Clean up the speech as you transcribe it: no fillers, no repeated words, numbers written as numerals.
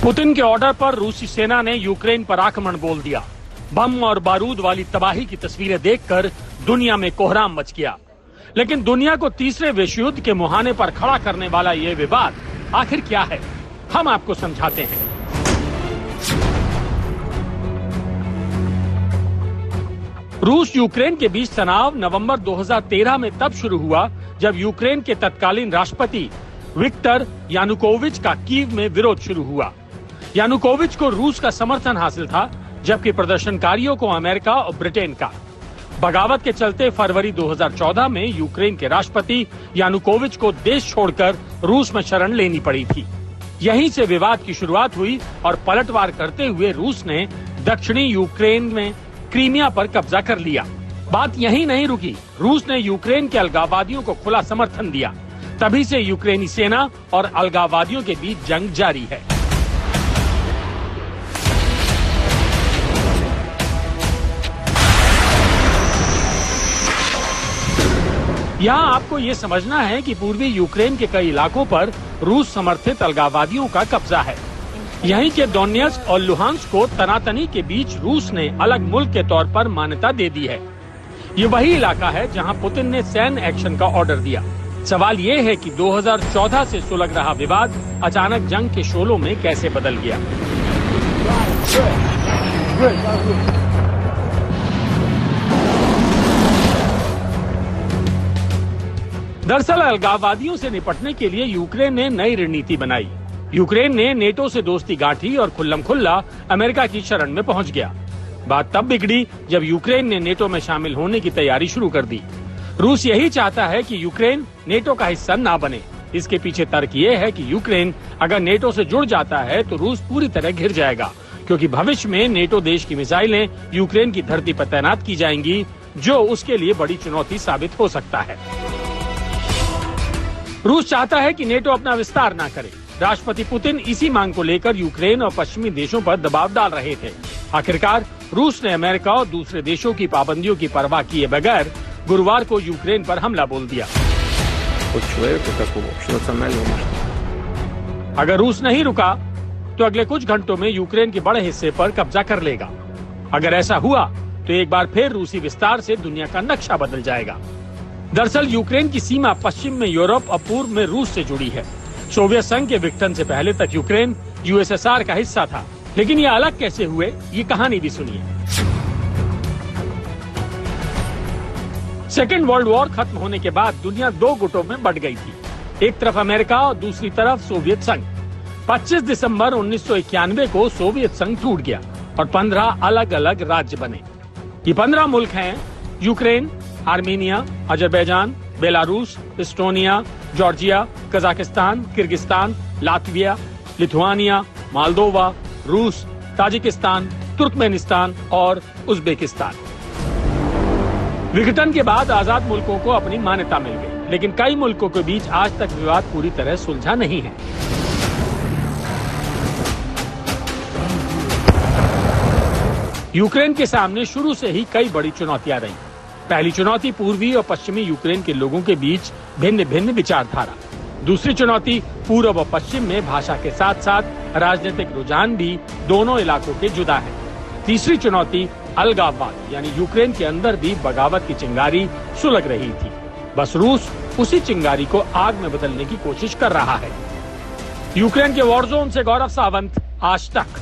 Putin के order पर रूसी सेना ने यूक्रेन पर आक्रमण बोल दिया। बम और बारूद वाली तबाही की तस्वीरें देखकर दुनिया में कोहराम मच गया। लेकिन दुनिया को तीसरे विश्व युद्ध के मुहाने पर खड़ा करने वाला ये विवाद आखिर क्या है, हम आपको समझाते हैं। रूस यूक्रेन के बीच तनाव नवंबर 2013 में तब शुरू हुआ जब यूक्रेन के तत्कालीन राष्ट्रपति विक्टर यानुकोविच का कीव में विरोध शुरू हुआ। यानुकोविच को रूस का समर्थन हासिल था, जबकि प्रदर्शनकारियों को अमेरिका और ब्रिटेन का। बगावत के चलते फरवरी 2014 में यूक्रेन के राष्ट्रपति यानुकोविच को देश छोड़कर रूस में शरण लेनी पड़ी थी। यहीं से विवाद की शुरुआत हुई और पलटवार करते हुए रूस ने दक्षिणी यूक्रेन में क्रीमिया पर कब्जा कर लिया। बात यहीं नहीं रुकी, रूस ने यूक्रेन के अलगाववादियों को खुला समर्थन दिया। तभी से यूक्रेनी सेना और अलगाववादियों के बीच जंग जारी है। यहाँ आपको ये समझना है कि पूर्वी यूक्रेन के कई इलाकों पर रूस समर्थित अलगाववादियों का कब्जा है। यहीं के डोनेट्स्क और लुहांस्क को तनातनी के बीच रूस ने अलग मुल्क के तौर पर मान्यता दे दी है। ये वही इलाका है जहाँ पुतिन ने सैन्य एक्शन का ऑर्डर दिया। सवाल ये है कि 2014 से सुलग रहा विवाद अचानक जंग के शोलों में कैसे बदल गया। दरअसल अलगाववादियों से निपटने के लिए यूक्रेन ने नई रणनीति बनाई। यूक्रेन ने नेटो से दोस्ती गांठी और खुल्लम खुल्ला अमेरिका की शरण में पहुंच गया। बात तब बिगड़ी जब यूक्रेन ने नेटो में शामिल होने की तैयारी शुरू कर दी। रूस यही चाहता है कि यूक्रेन नेटो का हिस्सा ना बने। इसके पीछे तर्क ये है कि यूक्रेन अगर नेटो से जुड़ जाता है तो रूस पूरी तरह घिर जाएगा, क्योंकि भविष्य में नेटो देश की मिसाइलें यूक्रेन की धरती पर तैनात की जाएंगी, जो उसके लिए बड़ी चुनौती साबित हो सकता है। रूस चाहता है कि नेटो अपना विस्तार ना करे। राष्ट्रपति पुतिन इसी मांग को लेकर यूक्रेन और पश्चिमी देशों पर दबाव डाल रहे थे। आखिरकार रूस ने अमेरिका और दूसरे देशों की पाबंदियों की परवाह किए बगैर गुरुवार को यूक्रेन पर हमला बोल दिया। अगर रूस नहीं रुका तो अगले कुछ घंटों में यूक्रेन के बड़े हिस्से पर कब्जा कर लेगा। अगर ऐसा हुआ तो एक बार फिर रूसी विस्तार से दुनिया का नक्शा बदल जाएगा। दरअसल यूक्रेन की सीमा पश्चिम में यूरोप और पूर्व में रूस से जुड़ी है। सोवियत संघ के विघटन से पहले तक यूक्रेन यूएसएसआर का हिस्सा था, लेकिन ये अलग कैसे हुए, ये कहानी भी सुनिए। सेकेंड वर्ल्ड वॉर खत्म होने के बाद दुनिया दो गुटों में बंट गई थी। एक तरफ अमेरिका और दूसरी तरफ सोवियत संघ। 25 दिसंबर 1991 को सोवियत संघ टूट गया और 15 अलग अलग राज्य बने। ये 15 मुल्क हैं Ukraine, Armenia, Azerbaijan, Belarus, Estonia, Georgia, Kazakhstan, Kyrgyzstan, Latvia, Lithuania, Moldova, रूस, ताजिकिस्तान, तुर्कमेनिस्तान और उज्बेकिस्तान। विघटन के बाद आजाद मुल्कों को अपनी मान्यता मिल गई, लेकिन कई मुल्कों के बीच आज तक विवाद पूरी तरह सुलझा नहीं है। यूक्रेन के सामने शुरू से ही कई बड़ी चुनौतियां रही। पहली चुनौती पूर्वी और पश्चिमी यूक्रेन के लोगों के बीच भिन्न भिन्न विचारधारा। दूसरी चुनौती पूर्व और पश्चिम में भाषा के साथ साथ राजनीतिक रुझान भी दोनों इलाकों के जुदा है। तीसरी चुनौती अलगाववाद, यानी यूक्रेन के अंदर भी बगावत की चिंगारी सुलग रही थी। बस रूस उसी चिंगारी को आग में बदलने की कोशिश कर रहा है। यूक्रेन के वॉर जोन से गौरव सावंत, आज तक।